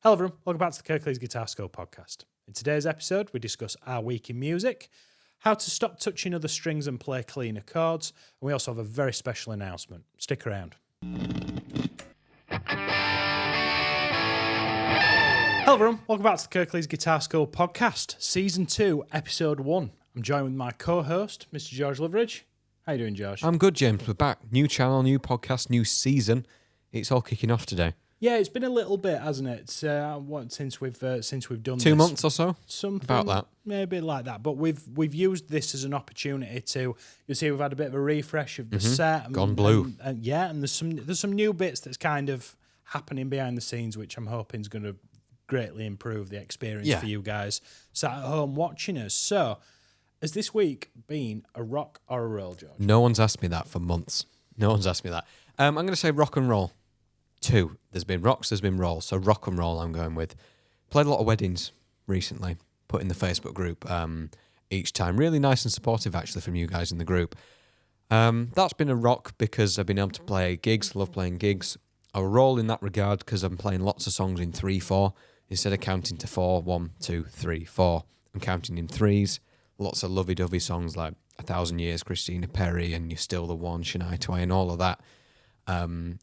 Hello everyone, welcome back to the Kirklees Guitar School Podcast. In today's episode, we discuss our week in music, how to stop touching other strings and play cleaner chords, and we also have a very special announcement. Stick around. Hello everyone, welcome back to the Kirklees Guitar School Podcast, Season 2, Episode 1. I'm joined with my co-host, Mr. George Loveridge. How you doing, George? I'm good, James. We're back. New channel, new podcast, new season. It's all kicking off today. Yeah, it's been a little bit, hasn't it? Since we've done 2 this. months or so. Something about that, maybe like that. But we've used this as an opportunity to. You see, we've had a bit of a refresh of the set. Gone blue. And there's some new bits that's kind of happening behind the scenes, which I'm hoping is going to greatly improve the experience for you guys sat at home watching us. So, has this week been a rock or a roll, George? No one's asked me that for months. No one's asked me that. I'm going to say rock and roll. 2. There's been rocks, there's been rolls. So rock and roll I'm going with. Played a lot of weddings recently. Put in the Facebook group each time. Really nice and supportive actually from you guys in the group. That's been a rock because I've been able to play gigs. Love playing gigs. A roll in that regard because I'm playing lots of songs in 3/4 instead of counting to 4. 1, 2, 3, 4. I'm counting in threes. Lots of lovey-dovey songs like 1,000 Years, Christina Perri, and You're Still the One, Shania Twain, all of that.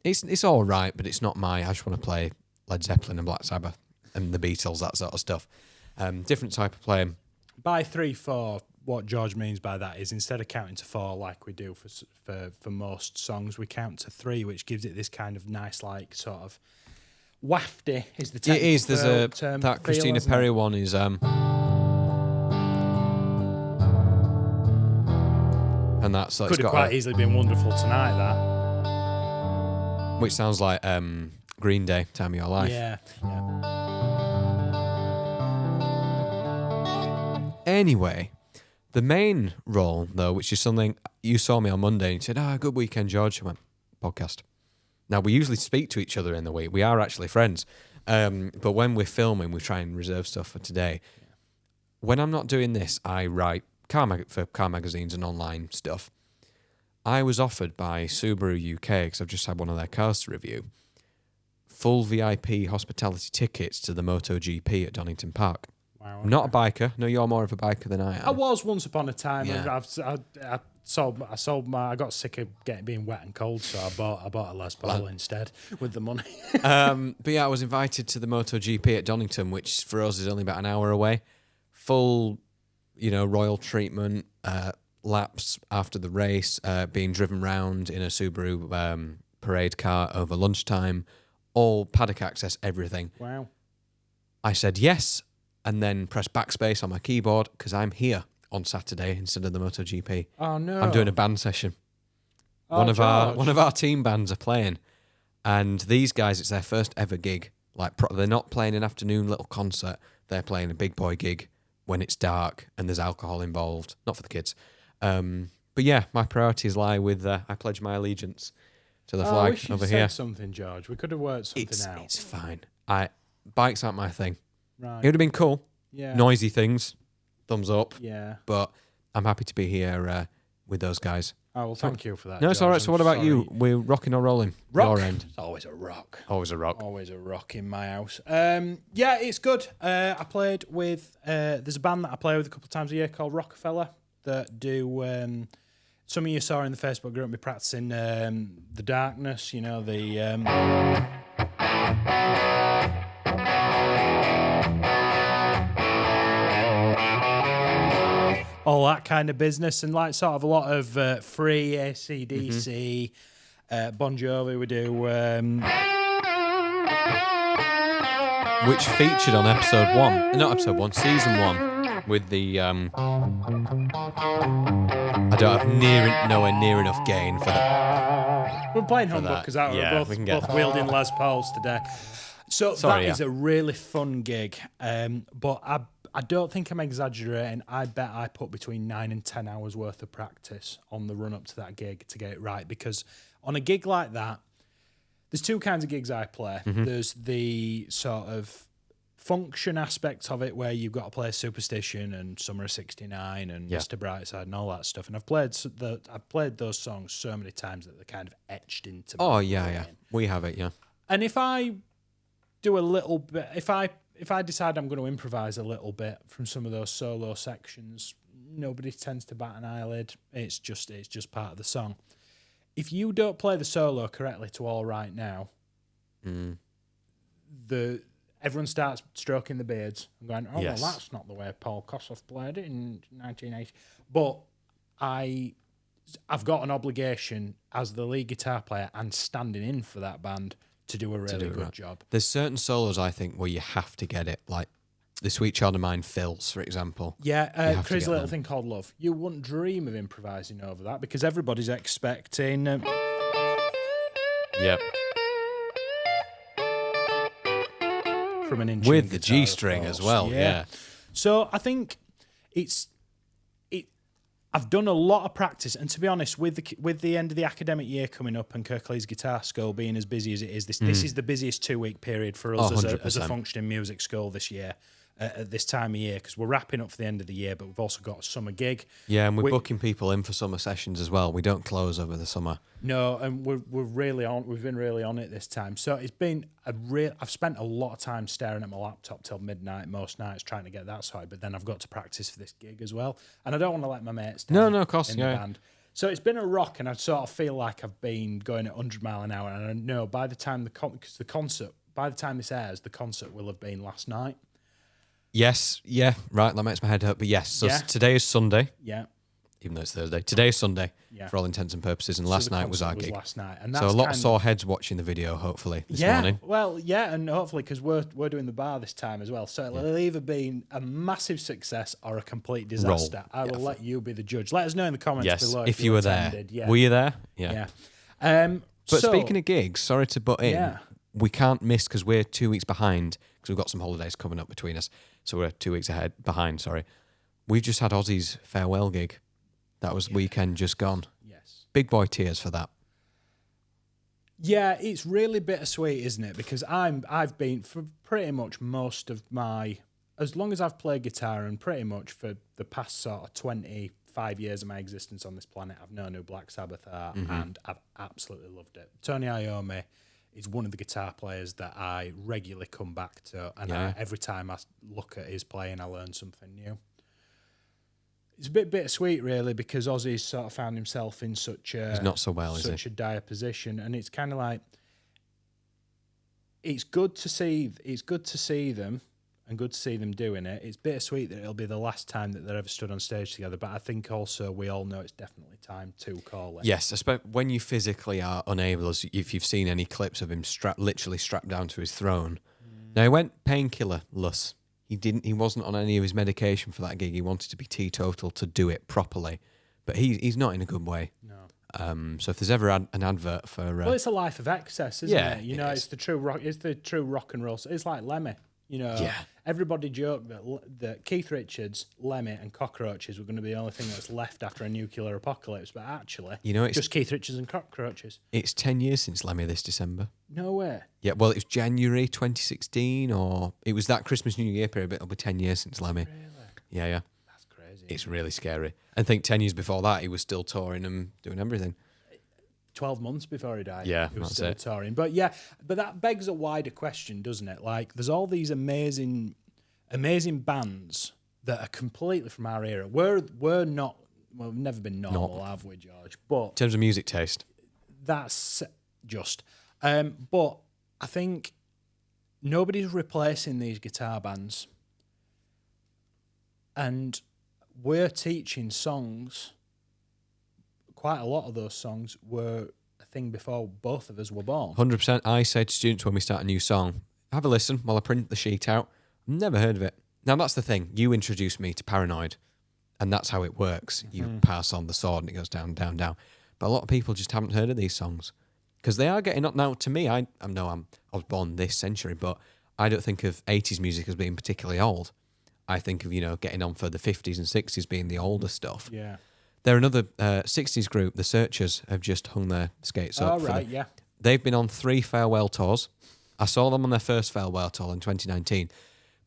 It's all right, but it's not I just want to play Led Zeppelin and Black Sabbath and the Beatles, that sort of stuff. Different type of playing. By 3/4, what George means by that is instead of counting to 4 like we do for most songs, we count to 3, which gives it this kind of nice, like sort of wafty is the technical It is. There's term that feel, Christina Perri one is and that's could have quite easily been Wonderful Tonight, that. Which sounds like Green Day, Time of Your Life. Yeah. Anyway, the main role, though, which is something you saw me on Monday and you said, good weekend, George. I went, podcast. Now, we usually speak to each other in the week. We are actually friends. But when we're filming, we try and reserve stuff for today. Yeah. When I'm not doing this, I write for car magazines and online stuff. I was offered by Subaru UK, because I've just had one of their cars to review, full VIP hospitality tickets to the MotoGP at Donington Park. Wow. I'm not a biker. No, you're more of a biker than I am. I was once upon a time. Yeah. I sold my. I got sick of being wet and cold, so I bought a Les Paul instead with the money. But yeah, I was invited to the MotoGP at Donington, which for us is only about an hour away. Full, royal treatment. Laps after the race, being driven round in a Subaru parade car over lunchtime, all paddock access, everything. Wow. I said yes, and then pressed backspace on my keyboard because I'm here on Saturday instead of the MotoGP. Oh no! I'm doing a band session. One of our team bands are playing, and these guys, it's their first ever gig. Like they're not playing an afternoon little concert; they're playing a big boy gig when it's dark and there's alcohol involved. Not for the kids. But yeah, my priorities lie with I pledge my allegiance to the flag over here. Said something, George. We could have worked something out. It's fine. Bikes aren't my thing. Right. It would have been cool. Yeah. Noisy things. Thumbs up. Yeah. But I'm happy to be here with those guys. Oh, well, thank you for that. No, it's all right. So what about you? We're rocking or rolling? Rock. Your end. It's always a rock. Always a rock. Always a rock in my house. Yeah, it's good. I played with. There's a band that I play with a couple of times a year called Rockefeller that do. Some of you saw in the Facebook group me practicing the Darkness. All that kind of business, and like sort of a lot of Free, AC/DC, Bon Jovi. We do. Which featured on season 1, with the. I don't have nowhere near enough gain for that. We're playing humbuckers out. Yeah, we're both wielding Les Pauls today. So that is a really fun gig, but I don't think I'm exaggerating. I bet I put between 9 and 10 hours worth of practice on the run up to that gig to get it right. Because on a gig like that, there's two kinds of gigs I play. Mm-hmm. There's the sort of function aspect of it where you've got to play Superstition and Summer of '69 and Mr. Brightside and all that stuff. And I've played those songs so many times that they're kind of etched into me. Oh, yeah. We have it, yeah. And if I do a little bit. If I decide I'm going to improvise a little bit from some of those solo sections, nobody tends to bat an eyelid. It's just part of the song. If you don't play the solo correctly to All Right Now, everyone starts stroking the beards and going, "Oh, well, that's not the way Paul Kossoff played it in 1980." But I've got an obligation as the lead guitar player and standing in for that band to do a really good job. There's certain solos, I think, where you have to get it, like the Sweet Child of Mine fills, for example. Yeah, Crazy Little Thing Called Love. You wouldn't dream of improvising over that because everybody's expecting... Yep. From an inch with the G string as well, yeah. So I think I've done a lot of practice, and to be honest, with the end of the academic year coming up and Kirklees Guitar School being as busy as it is, this is the busiest 2-week period for us as a functioning music school this year. At this time of year, because we're wrapping up for the end of the year, but we've also got a summer gig. Yeah, and we're booking people in for summer sessions as well. We don't close over the summer. No, and we're really on. We've been really on it this time. So it's been I've spent a lot of time staring at my laptop till midnight most nights trying to get that sorted. But then I've got to practice for this gig as well, and I don't want to let my mates down. No, of course, in the band. So it's been a rock, and I sort of feel like I've been going at 100 mile an hour. And I know by the time by the time this airs, the concert will have been last night. Yes, yeah, right, that makes my head hurt. But yes, so today is Sunday. Yeah. Even though it's Thursday. Today is Sunday, for all intents and purposes, and last night was our gig. Last night. And so a lot of sore heads watching the video, hopefully, this morning. Well, yeah, and hopefully, because we're doing the bar this time as well. So it'll either be a massive success or a complete disaster. I will let you be the judge. Let us know in the comments below if you were attended. there. Yeah. Were you there? Yeah. But speaking of gigs, sorry to butt in. We can't miss because we're 2 weeks behind because we've got some holidays coming up between us. So we're 2 weeks behind, sorry. We've just had Ozzy's farewell gig. That was weekend just gone. Yes. Big boy tears for that. Yeah, it's really bittersweet, isn't it? Because I've been for pretty much most of as long as I've played guitar and pretty much for the past sort of 25 years of my existence on this planet, I've known who Black Sabbath are and I've absolutely loved it. Tony Iommi is one of the guitar players that I regularly come back to, and every time I look at his playing, I learn something new. It's a bit bittersweet, really, because Ozzy's sort of found himself in such a He's not so well, such a dire position, and it's kind of like it's good to see them and good to see them doing it. It's bittersweet that it'll be the last time that they're ever stood on stage together, but I think also we all know it's definitely time to call it. Yes, especially when you physically are unable, as if you've seen any clips of him literally strapped down to his throne. Now, he went painkiller-less. He wasn't on any of his medication for that gig. He wanted to be teetotal to do it properly, but he's not in a good way. No. So if there's ever an advert for, well, it's a life of excess, isn't it? You know, it's the true rock. It's the true rock and roll. It's like Lemmy. You know, everybody joked that Keith Richards, Lemmy, and Cockroaches were going to be the only thing that's left after a nuclear apocalypse, but actually, it's just Keith Richards and Cockroaches. It's 10 years since Lemmy this December. No way. Yeah, well, it was January 2016, or it was that Christmas New Year period, but it'll be 10 years since Lemmy. Really? Yeah. That's crazy. It's really scary. I think 10 years before that, he was still touring and doing everything. 12 months before he died. Yeah, he was that's still touring. But that begs a wider question, doesn't it? Like, there's all these amazing bands that are completely from our era. We've never been normal, have we, George? But in terms of music taste, that's just. But I think nobody's replacing these guitar bands, and we're teaching songs. Quite a lot of those songs were a thing before both of us were born. 100%. I say to students when we start a new song, have a listen while I print the sheet out. I've never heard of it. Now, that's the thing. You introduced me to Paranoid, and that's how it works. You pass on the sword, and it goes down, down, down. But a lot of people just haven't heard of these songs because they are getting up now. To me, I was born this century, but I don't think of 80s music as being particularly old. I think of, getting on for the 50s and 60s being the older stuff. Yeah. They're another 60s group. The Searchers have just hung their skates up. Oh, right, yeah. They've been on 3 farewell tours. I saw them on their first farewell tour in 2019,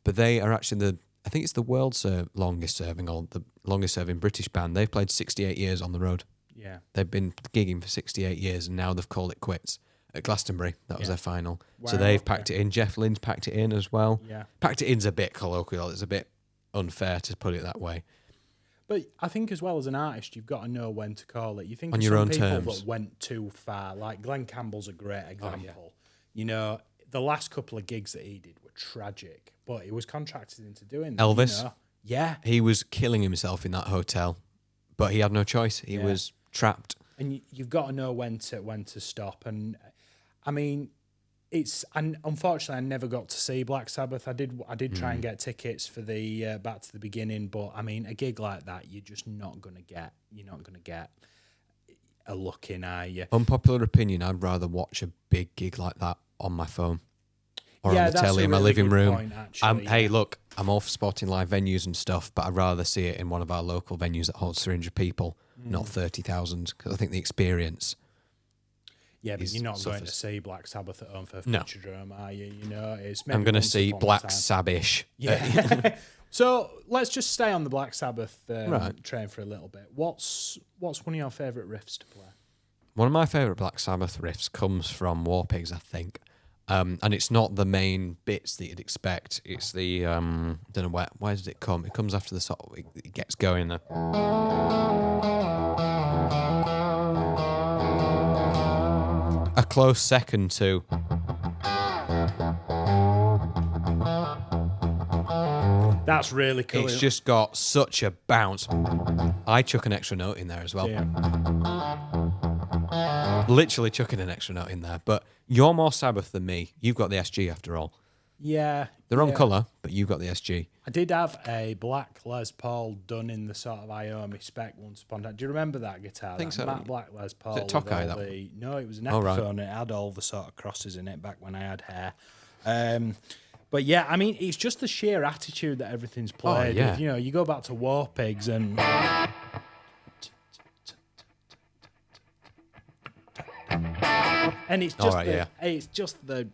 but they are actually I think it's the world's longest serving British band. They've played 68 years on the road. Yeah. They've been gigging for 68 years, and now they've called it quits. at Glastonbury. That was their final. Wow, so they've packed it in. Jeff Lynne's packed it in as well. Yeah. Packed it in's a bit colloquial. It's a bit unfair to put it that way. But I think as well as an artist, you've got to know when to call it. You think on of your some own people terms that went too far. Like Glenn Campbell's a great example. yeah. You know, the last couple of gigs that he did were tragic, but he was contracted into doing them. Elvis. You know? Yeah. He was killing himself in that hotel, but he had no choice. He was trapped. And you've got to know when to stop. And I mean, and unfortunately, I never got to see Black Sabbath. I did try and get tickets for the Back to the Beginning, but I mean, a gig like that, you're just not gonna get. You're not gonna get a look in, are you? Unpopular opinion: I'd rather watch a big gig like that on my phone or on the telly in my living room. Point, actually, Hey, look, I'm all for supporting live venues and stuff, but I'd rather see it in one of our local venues that holds 300 people, not 30,000, because I think the experience. Yeah, but you're not going to see Black Sabbath at home for No. Futuredome, are you? You know, I'm going to see Black Sabbath. Yeah. So let's just stay on the Black Sabbath Right. train for a little bit. What's one of your favourite riffs to play? One of my favourite Black Sabbath riffs comes from War Pigs, I think. And it's not the main bits that you'd expect. It's the, don't know where does it come? It comes after the sort of, it gets going there. A close second to. That's really cool. It's just got such a bounce. I chuck an extra note in there as well. Yeah. Literally chucking an extra note in there. But you're more Sabbath than me. You've got the SG after all. Yeah. The wrong colour, but you've got the SG. I did have a black Les Paul done in the sort of Iommi spec once upon a time. Do you remember that guitar? I think so. Matte black Les Paul. Is it Tokai, that No, it was an Oh, right. Epiphone. It had all the sort of crosses in it back when I had hair. But yeah, I mean, it's just the sheer attitude that everything's played. yeah. With. You know, you go back to War Pigs and... And it's just it's just the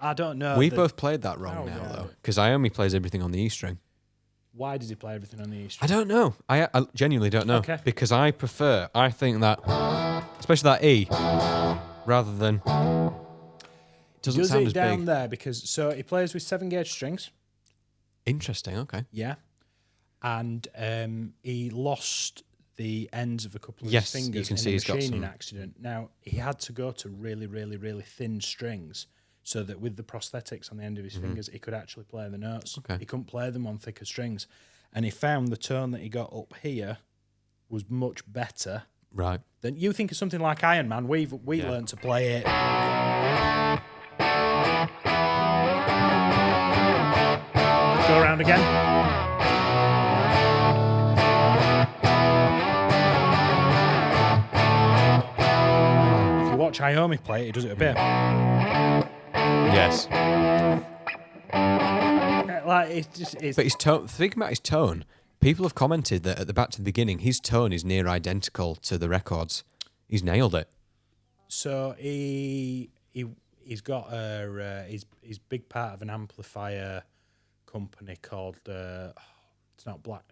I don't know. We've both played that wrong now, though, because Iommi plays everything on the E string. Why does he play everything on the E I string? don't know. I genuinely don't know. Okay. Because I think that, especially that E, rather than, doesn't sound as down big. there because so he plays with 7-gauge strings. Interesting, okay. Yeah. And he lost the ends of a couple of Yes, his fingers you can in see a he's got machining some- accident. Now, he had to go to really, really, really thin strings so that with the prosthetics on the end of his fingers, he could actually play the notes. Okay. He couldn't play them on thicker strings. And he found the tone that he got up here was much better. Right. Then you think of something like Iron Man. We learned to play it. Go around again. If you watch Iommi play it, he does it a bit. Yes. Like it's just it's But his tone, think about his tone. People have commented that at the Back to the Beginning, his tone is near identical to the records. He's nailed it. so he's got he's big part of an amplifier company called it's not Black.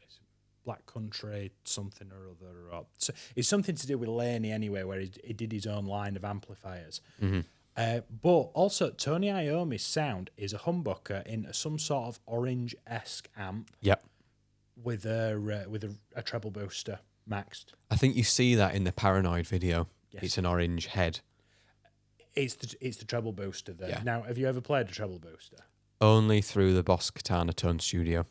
Black Country something or other. Or, so it's something to do with Laney anyway, where he did his own line of amplifiers. But also, Tony Iommi's sound is a humbucker in some sort of orange-esque amp Yep. with a treble booster maxed. I think you see that in the Paranoid video. Yes. It's an orange head. It's the treble booster there. Yeah. Now, have you ever played a treble booster? Only through the Boss Katana Tone Studio.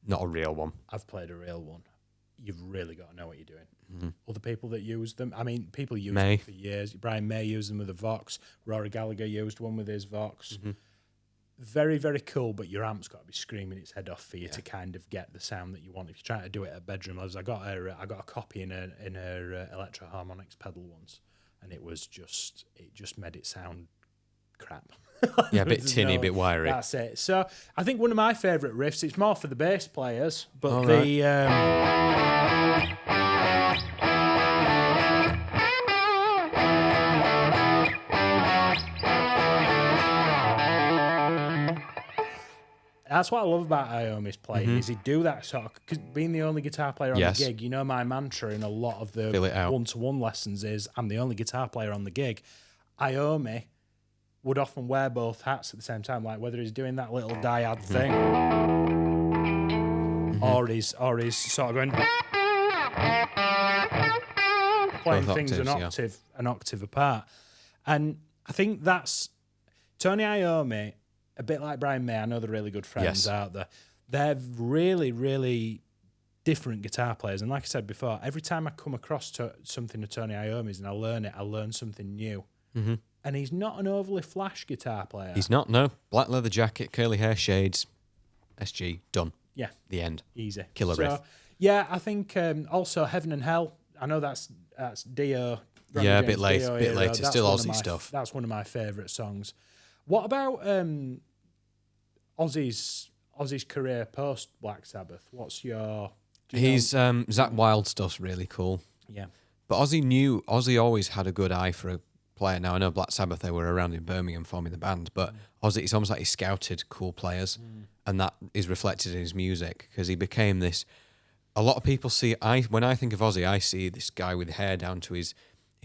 Not a real one. I've played a real one. You've really got to know what you're doing. Other people that use them, I mean, people use May. them for years. Brian May used them with a Vox. Rory Gallagher used one with his Vox. Very, very cool, but your amp's got to be screaming its head off for you to kind of get the sound that you want. If you're trying to do it at bedroom levels, I got a copy in her Electro Harmonics pedal once, and it just made it sound crap. Yeah, a bit tinny, a bit wiry. That's it. So I think one of my favourite riffs, it's more for the bass players, but All that's what I love about Iommi's playing is he do that sort of, because being the only guitar player on Yes. the gig, you know my mantra in a lot of the Fill it out. one-to-one lessons is I'm the only guitar player on the gig. Iommi would often wear both hats at the same time, like whether he's doing that little dyad thing or he's sort of going playing both things octaves, an octave apart. And I think that's Tony Iommi, a bit like Brian May. I know they're really good friends out there. They're really, really different guitar players. And like I said before, every time I come across something of Tony Iommi's and I learn something new. Mm-hmm. And he's not an overly flash guitar player. He's not, no. Black leather jacket, curly hair, shades, SG, done. Yeah. The end. Easy. Killer riff. Yeah, I think also Heaven and Hell. I know that's Dio. Yeah, a bit Dio late. era. It's still Aussie stuff. That's one of my favourite songs. What about Ozzy's career post Black Sabbath? What's your... Zach Wild stuff's really cool. Yeah. But Ozzy always had a good eye for a player. Now, I know Black Sabbath, they were around in Birmingham forming the band, but Ozzy, it's almost like he scouted cool players, and that is reflected in his music, because he became this... A lot of people when I think of Ozzy, I see this guy with hair down to his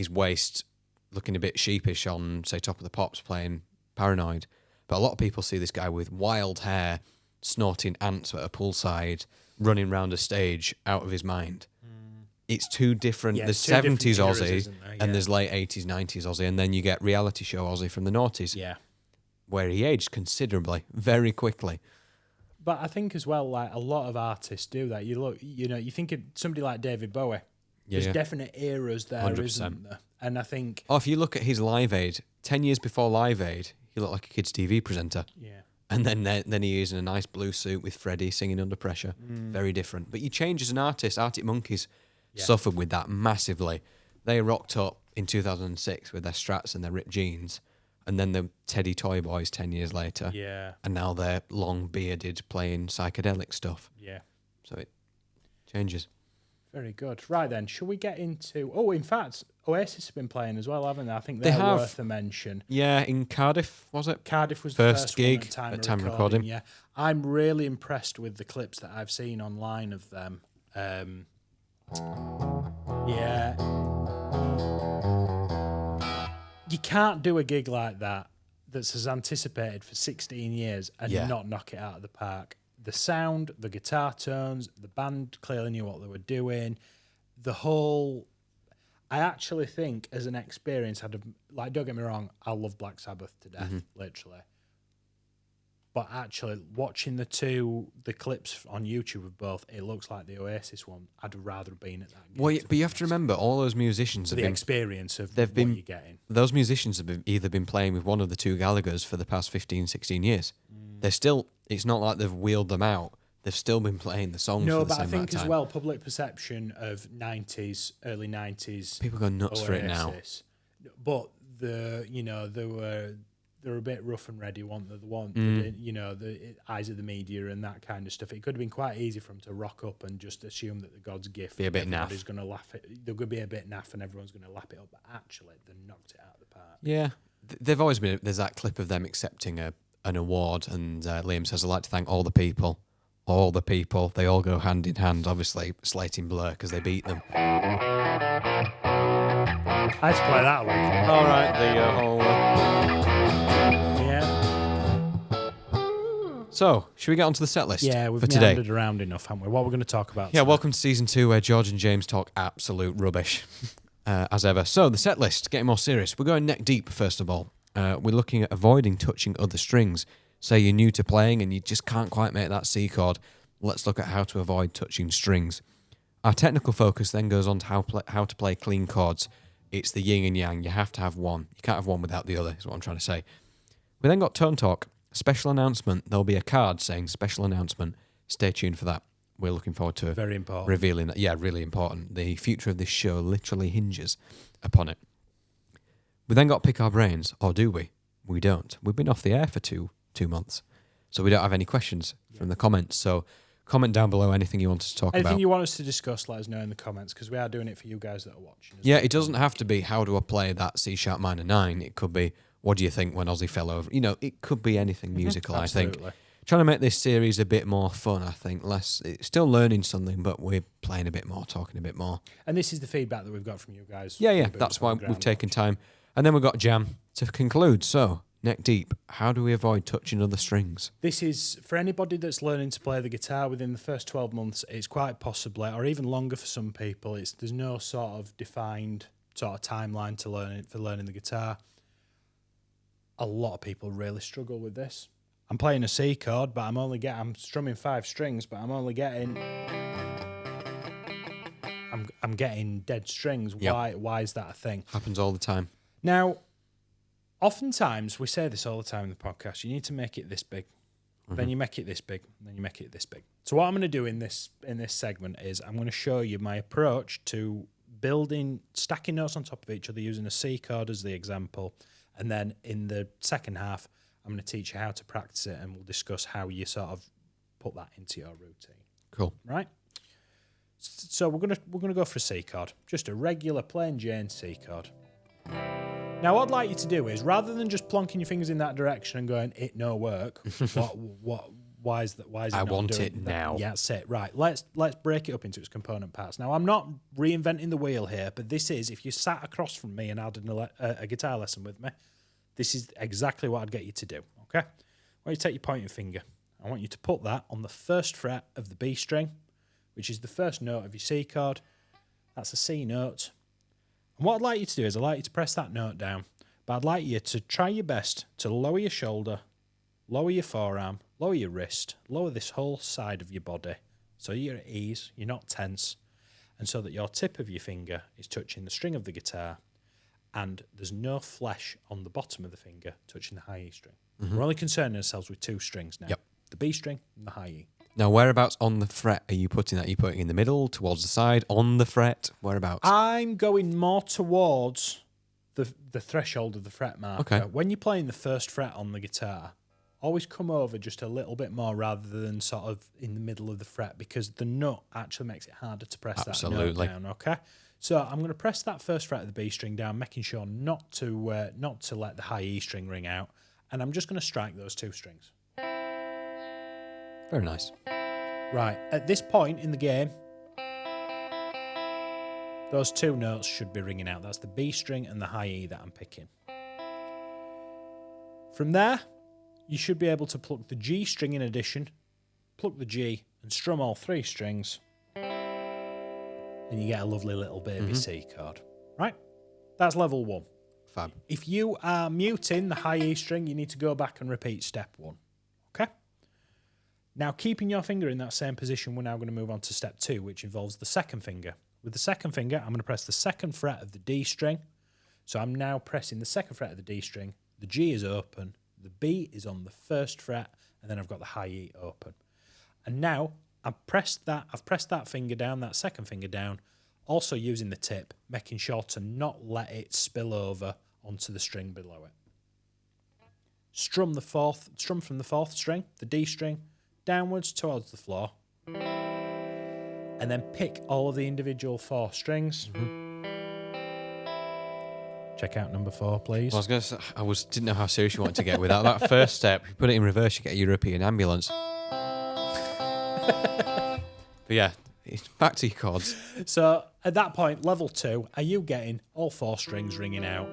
waist, looking a bit sheepish on, say, Top of the Pops, playing Paranoid. But a lot of people see this guy with wild hair, snorting ants at a poolside, running round a stage out of his mind. It's two different... there's 70s Ozzy, and there's late 80s, 90s Ozzy, and then you get reality show Ozzy from the noughties. Yeah. Where he aged considerably, very quickly. But I think as well, like a lot of artists do that. You think of somebody like David Bowie. There's definite eras there, 100%. Isn't there? And I think... Oh, if you look at his Live Aid, 10 years before Live Aid, he looked like a kid's TV presenter. Yeah. And then he is in a nice blue suit with Freddie singing Under Pressure. Very different. But you change as an artist. Arctic Monkeys suffered with that massively. They rocked up in 2006 with their Strats and their ripped jeans. And then the Teddy Toy Boys 10 years later. Yeah. And now they're long bearded playing psychedelic stuff. Yeah. So it changes. Very good. Right then, shall we get into... Oh, in fact, Oasis have been playing as well, haven't they? I think they're worth a mention. Yeah, in Cardiff, was it? Cardiff was first the first gig one at time of recording. Yeah. I'm really impressed with the clips that I've seen online of them. Yeah. You can't do a gig like that that's as anticipated for 16 years and not knock it out of the park. The sound, the guitar tones, the band clearly knew what they were doing. The whole... I actually think as an experience, don't get me wrong, I love Black Sabbath to death, literally. But actually, watching the clips on YouTube of both, it looks like the Oasis one. I'd rather have been at that gig. Well, but you have to remember, all those musicians have the been... experience of what you're getting. Those musicians have either been playing with one of the two Gallaghers for the past 15, 16 years. They're still... It's not like they've wheeled them out. They've still been playing the songs for the same amount of time. No, but I think as well, public perception of 90s, early 90s... People go nuts for it now. But they're a bit rough and ready, the eyes of the media and that kind of stuff. It could have been quite easy for them to rock up and just assume that the God's gift... Be a bit naff. Going to laugh it. They're going to be a bit naff and everyone's going to lap it up. But actually, they knocked it out of the park. Yeah. They've always been... There's that clip of them accepting an award, and Liam says, I'd like to thank all the people. All the people. They all go hand in hand, obviously, slating Blur because they beat them. Let's play that one. All right, the whole... So, should we get onto the set list? Yeah, we've for today? meandered around enough, haven't we? What we're going to talk about Yeah, today? welcome to Season 2, where George and James talk absolute rubbish, as ever. So, the set list, getting more serious. We're going neck deep, first of all. We're looking at avoiding touching other strings. Say you're new to playing and you just can't quite make that C chord. Let's look at how to avoid touching strings. Our technical focus then goes on to how to play clean chords. It's the yin and yang. You have to have one. You can't have one without the other, is what I'm trying to say. We then got tone talk. Special announcement. There'll be a card saying special announcement. Stay tuned for that. We're looking forward to very important revealing that. Yeah, really important. The future of this show literally hinges upon it. We then got pick our brains, or do we? We don't. We've been off the air for two months, so we don't have any questions from the comments. So comment down below anything you want us to talk about. Anything you want us to discuss, let us know in the comments, because we are doing it for you guys that are watching. Yeah, it doesn't have to be how do I play that C sharp minor 9. It could be what do you think when Ozzy fell over. It could be anything musical. I think trying to make this series a bit more fun. I think less. It's still learning something, but we're playing a bit more, talking a bit more. And this is the feedback that we've got from you guys. Yeah. That's why we've taken time. And then we've got jam to conclude. So, neck deep, how do we avoid touching other strings? This is, for anybody that's learning to play the guitar within the first 12 months, it's quite possibly, or even longer for some people, there's no sort of defined sort of timeline for learning the guitar. A lot of people really struggle with this. I'm playing a C chord, but I'm strumming 5 strings, but I'm only getting... I'm getting dead strings. Yep. Why is that a thing? Happens all the time. Now, oftentimes, we say this all the time in the podcast, you need to make it this big. Then you make it this big, then you make it this big. So what I'm going to do in this segment is I'm going to show you my approach to stacking notes on top of each other using a C chord as the example. And then in the second half, I'm going to teach you how to practice it, and we'll discuss how you sort of put that into your routine. Cool. Right? So we're gonna go for a C chord, just a regular plain Jane C chord. Now, what I'd like you to do is, rather than just plonking your fingers in that direction and going, "It no work," why is that? Why is it? I not want doing it that? now. Yeah, that's it. Right. Let's break it up into its component parts. Now, I'm not reinventing the wheel here, but this is, if you sat across from me and had a guitar lesson with me, this is exactly what I'd get you to do. Okay. I want you to take your pointing finger. I want you to put that on the first fret of the B string, which is the first note of your C chord. That's a C note. And what I'd like you to do is I'd like you to press that note down, but I'd like you to try your best to lower your shoulder, lower your forearm, lower your wrist, lower this whole side of your body. So you're at ease, you're not tense, and so that your tip of your finger is touching the string of the guitar and there's no flesh on the bottom of the finger touching the high E string. We're only concerning ourselves with 2 strings now. Yep. The B string and the high E. Now, whereabouts on the fret are you putting that? Are you putting it in the middle, towards the side, on the fret? Whereabouts? I'm going more towards the threshold of the fret marker. Okay. When you're playing the first fret on the guitar, always come over just a little bit more rather than sort of in the middle of the fret, because the nut actually makes it harder to press that note down. Okay. So I'm going to press that first fret of the B string down, making sure not to let the high E string ring out, and I'm just going to strike those 2 strings. Very nice. Right, at this point in the game, those 2 notes should be ringing out. That's the B string and the high E that I'm picking. From there, you should be able to pluck the G string in addition, pluck the G and strum all 3 strings, and you get a lovely little baby C chord. Right? That's level 1. Fab. If you are muting the high E string, you need to go back and repeat step 1. Okay? Now, keeping your finger in that same position, we're now going to move on to step 2, which involves the second finger. With the second finger, I'm going to press the second fret of the D string. So I'm now pressing the second fret of the D string. The G is open. The B is on the first fret. And then I've got the high E open. And now I've pressed that finger down, that second finger down, also using the tip, making sure to not let it spill over onto the string below it. Strum from the 4th string, the D string, downwards towards the floor, and then pick all of the individual 4 strings. Check out number 4, please. I was going to say, didn't know how serious you wanted to get without that first step. You put it in reverse, you get a European ambulance. But yeah, back to your chords. So at that point, level 2, are you getting all 4 strings ringing out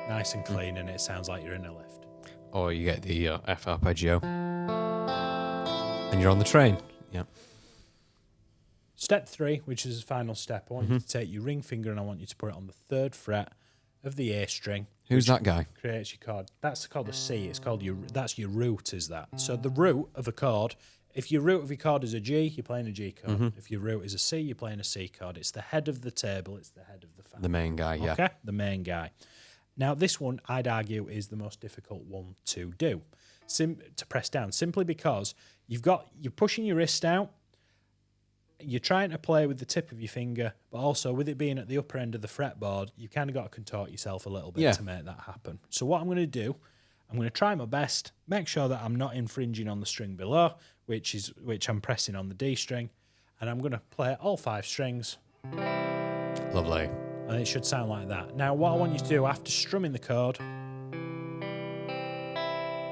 nice and clean, and it sounds like you're in a lift? Or you get the F arpeggio. And you're on the train. Yeah. Step 3, which is the final step, I want you to take your ring finger and I want you to put it on the 3rd fret of the A string. Who's that guy? Creates your chord. That's called a C. It's called that's your root, is that. So the root of a chord, if your root of your chord is a G, you're playing a G chord. If your root is a C, you're playing a C chord. It's the head of the table. It's the head of the family. The main guy, yeah. Okay, the main guy. Now, this one, I'd argue, is the most difficult one to do, to press down, simply because you're pushing your wrist out, you're trying to play with the tip of your finger, but also with it being at the upper end of the fretboard, you kind of got to contort yourself a little bit to make that happen. So what I'm going to do, I'm going to try my best, make sure that I'm not infringing on the string below, which I'm pressing on the D string, and I'm going to play all 5 strings. Lovely. And it should sound like that. Now, what I want you to do, after strumming the chord,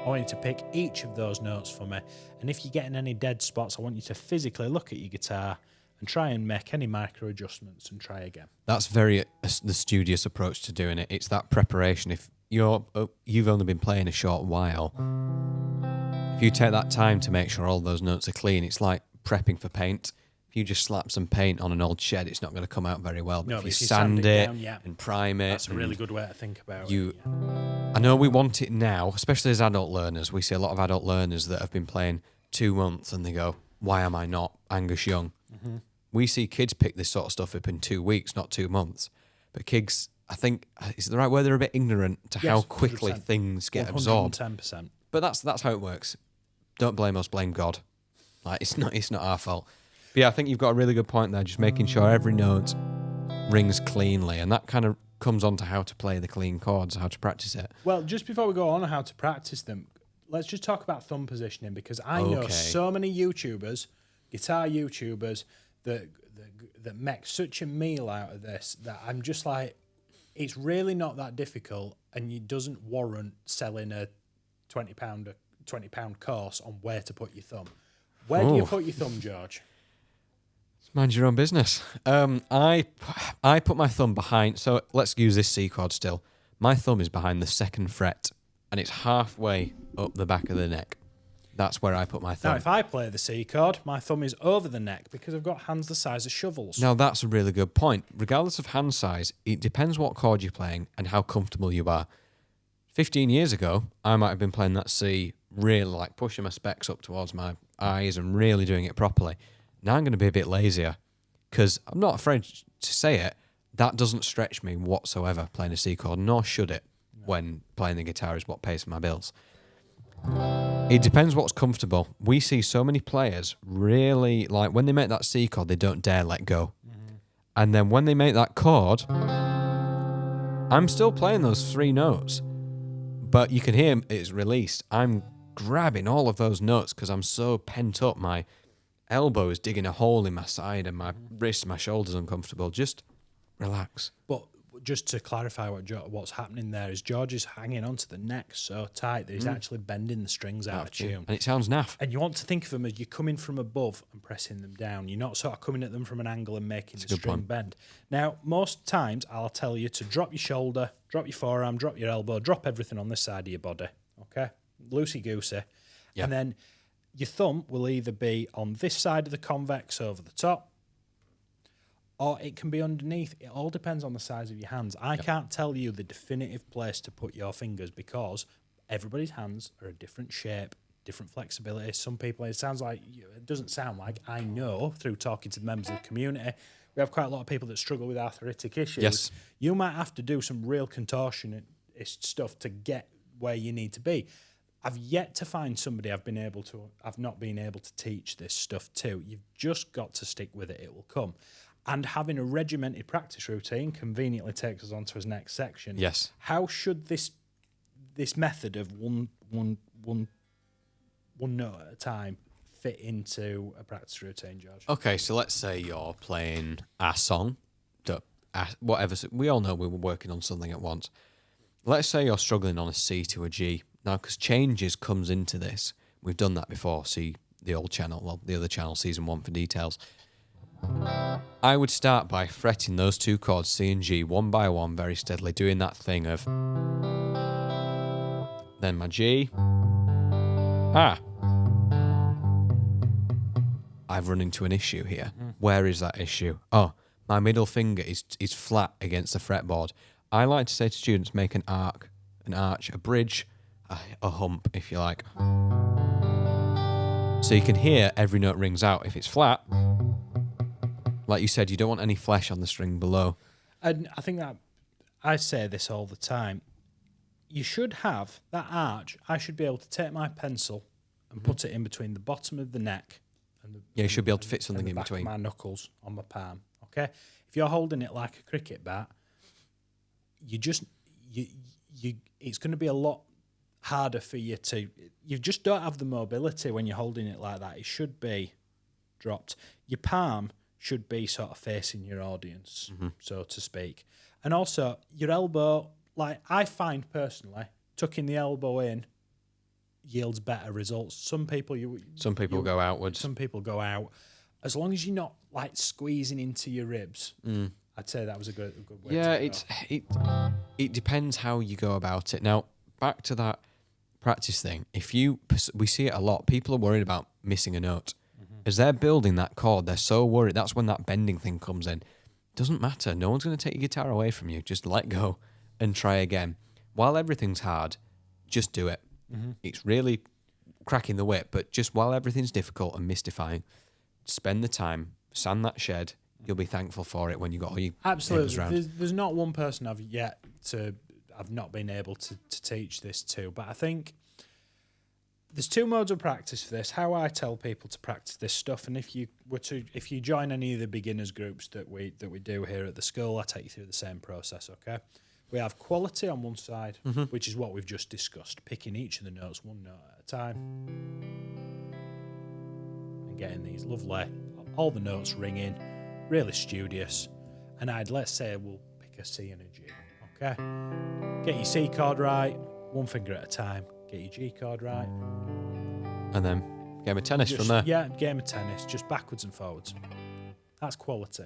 I want you to pick each of those notes for me. And if you're getting any dead spots, I want you to physically look at your guitar and try and make any micro adjustments and try again. That's very the studious approach to doing it. It's that preparation. If you've only been playing a short while, if you take that time to make sure all those notes are clean, it's like prepping for paint. If you just slap some paint on an old shed, it's not going to come out very well. But No, if you sand it and prime it, that's a really good way to think about it. Yeah. I know we want it now, especially as adult learners. We see a lot of adult learners that have been playing 2 months and they go, "Why am I not Angus Young?" Mm-hmm. We see kids pick this sort of stuff up in 2 weeks, not 2 months. But kids, I think, is it the right word? They're a bit ignorant to how quickly 100%. things get absorbed. 110%. But that's how it works. Don't blame us, blame God. Like it's not our fault. But yeah, I think you've got a really good point there. Just making sure every note rings cleanly, and that kind of comes on to how to play the clean chords, how to practice it. Well, just before we go on how to practice them, let's just talk about thumb positioning, because I know so many YouTubers, guitar YouTubers, that make such a meal out of this that I'm just like, it's really not that difficult, and it doesn't warrant selling a £20 course on where to put your thumb. Where do you put your thumb, George? Mind your own business. I put my thumb behind, so let's use this C chord still. My thumb is behind the 2nd fret, and it's halfway up the back of the neck. That's where I put my thumb. Now, if I play the C chord, my thumb is over the neck because I've got hands the size of shovels. Now, that's a really good point. Regardless of hand size, it depends what chord you're playing and how comfortable you are. 15 years ago, I might have been playing that C, really like pushing my specs up towards my eyes and really doing it properly. Now I'm going to be a bit lazier because I'm not afraid to say it. That doesn't stretch me whatsoever, playing a C chord, nor should it when playing the guitar is what pays for my bills. It depends what's comfortable. We see so many players really, like when they make that C chord, they don't dare let go. Mm-hmm. And then when they make that chord, I'm still playing those 3 notes, but you can hear it's released. I'm grabbing all of those notes because I'm so pent up. My elbow is digging a hole in my side and my wrist, my shoulder's uncomfortable. Just relax. But just to clarify what's happening there is George is hanging onto the neck so tight that he's actually bending the strings out of tune. And it sounds naff. And you want to think of them as you're coming from above and pressing them down. You're not sort of coming at them from an angle and making the string bend. Now, most times I'll tell you to drop your shoulder, drop your forearm, drop your elbow, drop everything on this side of your body, okay? Loosey-goosey. Yep. And then your thumb will either be on this side of the convex over the top, or it can be underneath. It all depends on the size of your hands. I can't tell you the definitive place to put your fingers because everybody's hands are a different shape, different flexibility. Some people, it doesn't sound like, I know through talking to the members of the community, we have quite a lot of people that struggle with arthritic issues. Yes. You might have to do some real contortionist stuff to get where you need to be. I've yet to find somebody I've not been able to teach this stuff to. You've just got to stick with it. It will come. And having a regimented practice routine conveniently takes us on to his next section. Yes. How should this method of one note at a time fit into a practice routine, George? Okay, so let's say you're playing a song, whatever. We all know we were working on something at once. Let's say you're struggling on a C to a G. Now, because changes comes into this, we've done that before. See the old channel, well, the other channel, season 1 for details. I would start by fretting those 2 chords, C and G, one by one, very steadily, doing that thing of then my G. I've run into an issue here. Where is that issue? Oh, my middle finger is flat against the fretboard. I like to say to students, make an arch, a bridge, a hump, if you like. So you can hear every note rings out. If it's flat, like you said, you don't want any flesh on the string below. And I think that I say this all the time. You should have that arch. I should be able to take my pencil and put it in between the bottom of the neck and you should be able to fit something in between. Of my knuckles on my palm. Okay, if you're holding it like a cricket bat, it's going to be a lot harder for you to. You just don't have the mobility when you're holding it like that. It should be dropped. Your palm should be sort of facing your audience, so to speak. And also, your elbow, like I find personally, tucking the elbow in yields better results. Some people go outwards. Some people go out. as long as you're not like squeezing into your ribs, I'd say that was a good way. Yeah, to it depends how you go about it. Now, back to that practice thing. We see it a lot. People are worried about missing a note. As they're building that chord, they're so worried. That's when that bending thing comes in. Doesn't matter. No one's going to take your guitar away from you. Just let go and try again. While everything's hard, just do it. It's really cracking the whip, but just while everything's difficult and mystifying, spend the time, sand that shed. You'll be thankful for it when you got all your absolutely. round. There's not one person I've not been able to teach this to, but I think there's two modes of practice for this. How I tell people to practice this stuff, and if you join any of the beginners groups that we do here at the school, I take you through the same process. Okay, we have quality on one side, which is what we've just discussed, picking each of the notes one note at a time, and getting these lovely, all the notes ringing, really studious. And let's say we'll pick a C and a G. Okay, get your C chord right, one finger at a time. Get your G chord right. And then game of tennis from there. Yeah, game of tennis, just backwards and forwards. That's quality.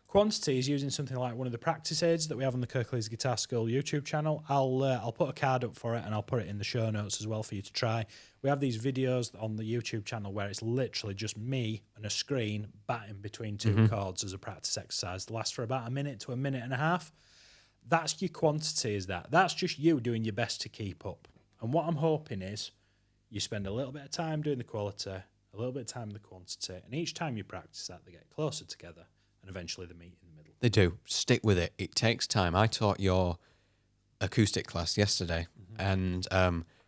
Quantity is using something like one of the practice aids that we have on the Kirklees Guitar School YouTube channel. I'll put a card up for it, and I'll put it in the show notes as well for you to try. We have these videos on the YouTube channel where it's literally just me and a screen batting between two chords as a practice exercise. They last for about a minute to a minute and a half. That's your quantity, is that. That's just you doing your best to keep up. And what I'm hoping is you spend a little bit of time doing the quality, a little bit of time in the quantity, and each time you practice that, they get closer together, and eventually they meet in the middle. They do. Stick with it. It takes time. I taught your acoustic class yesterday, and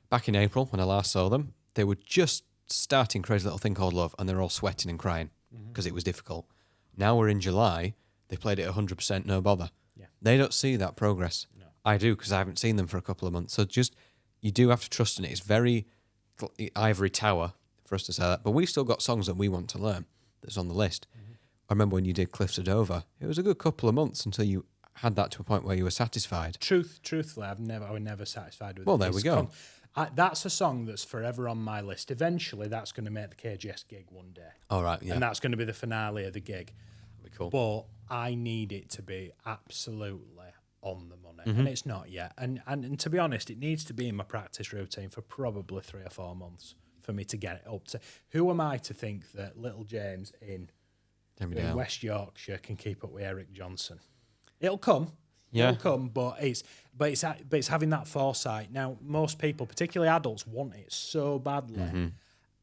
back in April, when I last saw them, they were just starting Crazy Little Thing Called Love, and they're all sweating and crying because it was difficult. Now we're in July, they played it 100% no bother. Yeah. They don't see that progress. No. I do, because I haven't seen them for a couple of months. So you do have to trust in it. It's very ivory tower for us to say that. But we've still got songs that we want to learn that's on the list. I remember when you did Cliffs of Dover, it was a good couple of months until you had that to a point where you were satisfied. Truthfully, I was never satisfied with it. Well, there we go. That's a song that's forever on my list. Eventually, that's going to make the KGS gig one day. All right, yeah. And that's going to be the finale of the gig. That'd be cool. But I need it to be absolutely on the money, and it's not yet. And to be honest, it needs to be in my practice routine for probably 3 or 4 months for me to get it up to. Who am I to think that little James in West Yorkshire can keep up with Eric Johnson? It'll come. Yeah. It'll come, but it's having that foresight. Now, most people, particularly adults, want it so badly,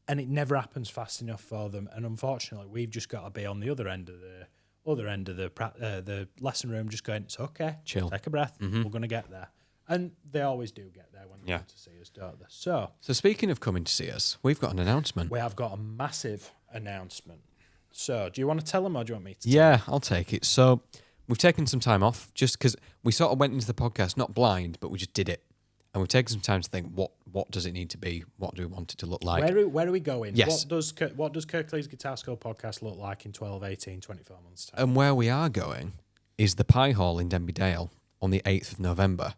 and it never happens fast enough for them. And unfortunately, we've just got to be on the other end of the lesson room, just going, it's okay, chill, take a breath, we're going to get there. And they always do get there when they come to see us, don't they? So speaking of coming to see us, we've got an announcement. We have got a massive announcement. So do you want to tell them, or do you want me to Yeah, I'll take it. So we've taken some time off just because we sort of went into the podcast not blind, but we just did it. And we've taken some time to think, what does it need to be? What do we want it to look like? Where are we going? Yes. What does Kirklees Guitar School Podcast look like in 12, 18, 24 months' time? And where we are going is the Pie Hall in Denby Dale on the 8th of November.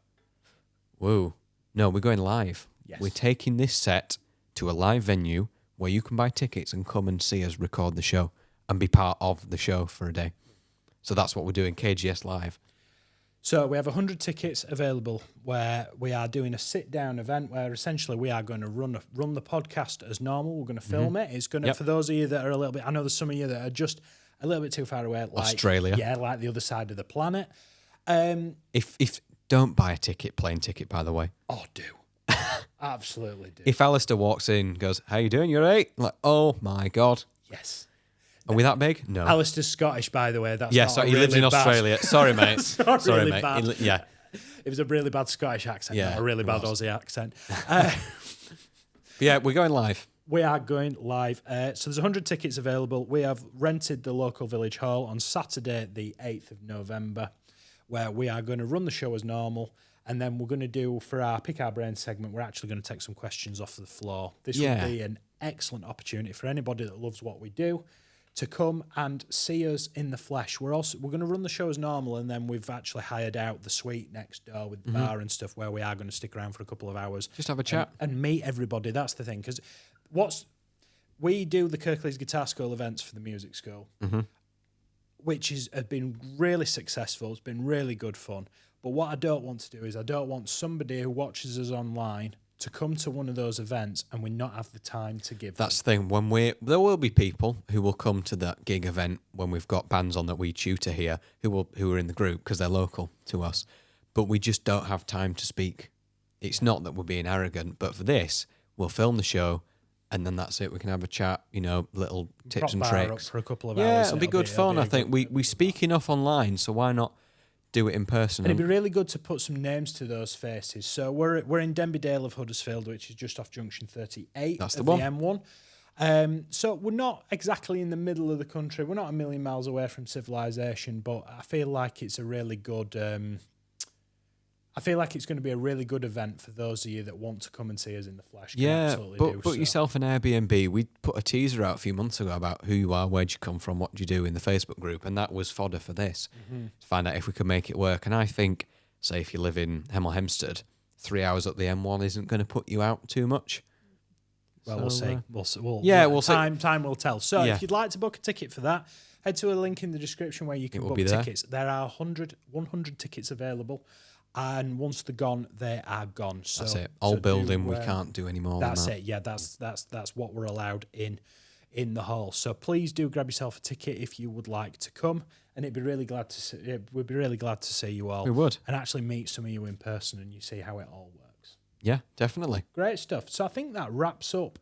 Woo. No, we're going live. Yes. We're taking this set to a live venue where you can buy tickets and come and see us record the show and be part of the show for a day. So that's what we're doing, KGS Live. So we have 100 tickets available where we are doing a sit-down event where essentially we are going to run the podcast as normal. We're going to film it. It's going to, for those of you that are a little bit, I know there's some of you that are just a little bit too far away. Like, Australia. Yeah, like the other side of the planet. If don't buy a plane ticket, by the way. Oh, do. Absolutely do. If Alistair walks in, goes, how you doing? You all right? Like, oh my God. Yes. Are we that big? No. Alistair's Scottish, by the way. That's so he lives in Australia. Sorry, mate. Sorry, mate. Bad. It was a really bad Scottish accent, not a really bad Aussie accent. Yeah, we're going live. We are going live. So there's 100 tickets available. We have rented the local village hall on Saturday, the 8th of November, where we are going to run the show as normal. And then we're going to do, for our Pick Our Brain segment, we're actually going to take some questions off the floor. This would be an excellent opportunity for anybody that loves what we do to come and see us in the flesh. We're going to run the show as normal, and then we've actually hired out the suite next door with the bar and stuff where we are going to stick around for a couple of hours. Just have a chat. And meet everybody. That's the thing. Because we do the Kirklees Guitar School events for the music school, which has been really successful. It's been really good fun. But what I don't want to do is I don't want somebody who watches us online to come to one of those events and we not have the time to give them. That's the thing. There will be people who will come to that gig event when we've got bands on that we tutor here who are in the group because they're local to us, but we just don't have time to speak. It's not that we're being arrogant, but for this, we'll film the show and then that's it. We can have a chat, little tips and tricks for a couple of hours. Yeah, it'll be good fun. I think we speak enough online, so why not do it in person? And it'd be really good to put some names to those faces. So we're in Denbydale of Huddersfield, which is just off junction 38 That's of the the M1. So we're not exactly in the middle of the country. We're not a million miles away from civilization, but I feel like it's a really good. I feel like it's going to be a really good event for those of you that want to come and see us in the flesh. Yeah, book yourself an Airbnb. We put a teaser out a few months ago about who you are, where'd you come from, what do you do in the Facebook group, and that was fodder for this, to find out if we could make it work. And I think, say, if you live in Hemel Hempstead, 3 hours up the M1 isn't going to put you out too much. Well, we'll see. We'll see. Time will tell. So if you'd like to book a ticket for that, head to a link in the description where you can book tickets. There are 100 tickets available. And once they're gone, they are gone. So that's it. Old building, we can't do any more. That's it. Yeah, that's what we're allowed in the hall. So please do grab yourself a ticket if you would like to come, and we'd be really glad to see you all. We would, and actually meet some of you in person, and you see how it all works. Yeah, definitely. Great stuff. So I think that wraps up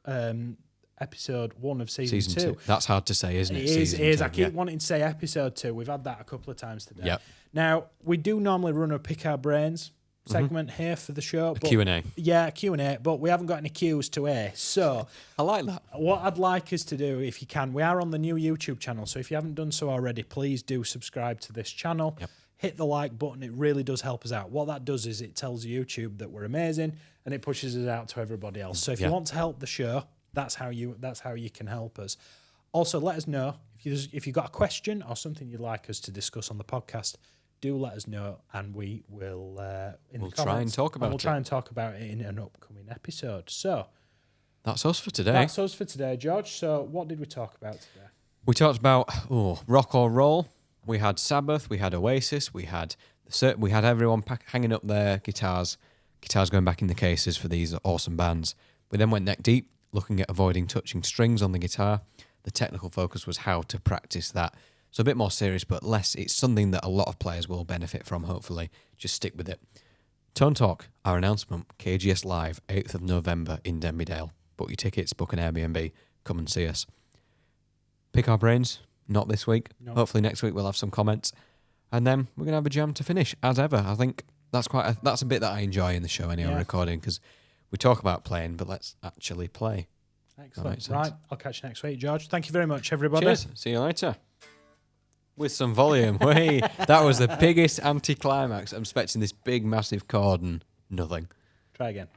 episode 1 of season 2. That's hard to say, isn't it? It is. I keep wanting to say episode 2. We've had that a couple of times today. Yep. Now, we do normally run a Pick Our Brains segment here for the show. Q&A. Yeah, Q&A, but we haven't got any Qs to air. So I like that. What I'd like us to do, if you can, we are on the new YouTube channel. So if you haven't done so already, please do subscribe to this channel. Yep. Hit the like button. It really does help us out. What that does is it tells YouTube that we're amazing and it pushes us out to everybody else. So if you want to help the show, that's how you can help us. Also, let us know if you've got a question or something you'd like us to discuss on the podcast. Do let us know, and we will. We'll try and talk about it. We'll try and talk about it in an upcoming episode. So that's us for today. That's us for today, George. So what did we talk about today? We talked about rock or roll. We had Sabbath. We had Oasis. We had everyone hanging up their guitars going back in the cases for these awesome bands. We then went neck deep, looking at avoiding touching strings on the guitar. The technical focus was how to practice that. So a bit more serious, but less. It's something that a lot of players will benefit from, hopefully. Just stick with it. Tone Talk, our announcement, KGS Live, 8th of November in Denbydale. Book your tickets, book an Airbnb, come and see us. Pick Our Brains, not this week. No. Hopefully next week we'll have some comments. And then we're going to have a jam to finish, as ever. I think that's that's a bit that I enjoy in the show anyway, recording, because we talk about playing, but let's actually play. Excellent. Right, I'll catch you next week, George. Thank you very much, everybody. Cheers. See you later. With some volume. That was the biggest anticlimax. I'm expecting this big, massive chord and nothing. Try again.